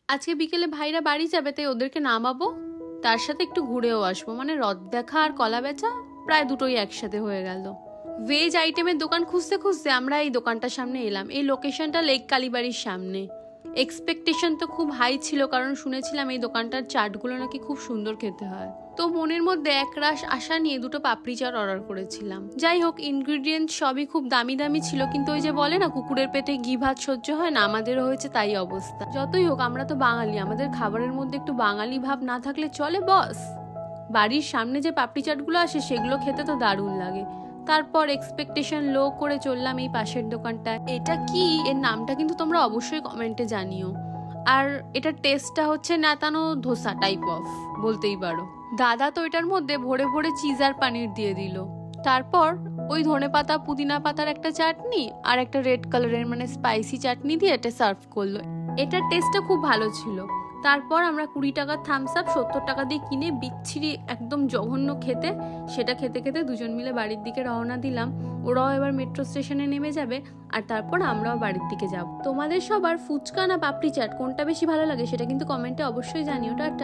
আজকে বিকেলে ভাইরা বাড়ি যাবে, তাই ওদেরকে নামাবো, তার সাথে একটু ঘুরেও আসবো। মানে হ্রদ দেখা আর কলা বেচা প্রায় দুটোই একসাথে হয়ে গেল। ভেজ আইটেমের দোকান খুঁজতে খুঁজতে আমরা এই দোকানটার সামনে এলাম। এই লোকেশনটা লেক কালীবাড়ির সামনে। এক্সপেকটেশন তো খুব হাই ছিল, কারণ শুনেছিলাম এই দোকানটার চাটগুলো নাকি খুব সুন্দর খেতে হয়। তো মনের মধ্যে একরাশ আশা নিয়ে দুটো পাপড়ি চাট অর্ডার করেছিলাম। যাই হোক, ইনগ্রিডিয়েন্ট সবই খুব দামি দামি ছিল, কিন্তু ওই যে বলে না, কুকুরের পেটে ঘি ভাত সহ্য হয় না, আমাদেরও হয়েছে তাই অবস্থা। যতই হোক, আমরা তো বাঙালি, আমাদের খাবারের মধ্যে একটু বাঙালি ভাব না থাকলে চলে বস? বাড়ির সামনে যে পাপড়ি চাটগুলো আসে সেগুলো খেতে তো দারুণ লাগে। তারপর এক্সপেকটেশন লো করে চললাম এই পাশের দোকানটায়। এটা কি, এর নামটা কিন্তু তোমরা অবশ্যই কমেন্টে জানিও। আর এটার টেস্টটা হচ্ছে নেতানো ধোসা টাইপ অফ বলতেই পারো। দাদা তো এটার মধ্যে ভরে ভরে চিজ আর পানির দিয়ে দিল। তারপর ওই ধনেপাতা পুদিনা পাতার একটা চাটনি আর একটা রেড কালারের মানে স্পাইসি চাটনি দিয়ে এটা সার্ভ করলো। এটার টেস্টটা খুব ভালো ছিল। তারপর আমরা 20 টাকার থামস আপ 70 টাকা দিয়ে কিনে বিচ্ছিরি একদম জঘন্য খেতে, সেটা খেতে খেতে দুজন মিলে বাড়ির দিকে রওনা দিলাম। ওরাও এবার মেট্রো স্টেশনে নেমে যাবে, আর তারপর আমরাও বাড়ির দিকে যাব। তোমাদের সবার ফুচকা না পাপড়ি চাট কোনটা বেশি ভালো লাগে সেটা কিন্তু কমেন্টে অবশ্যই জানিও। টাটা।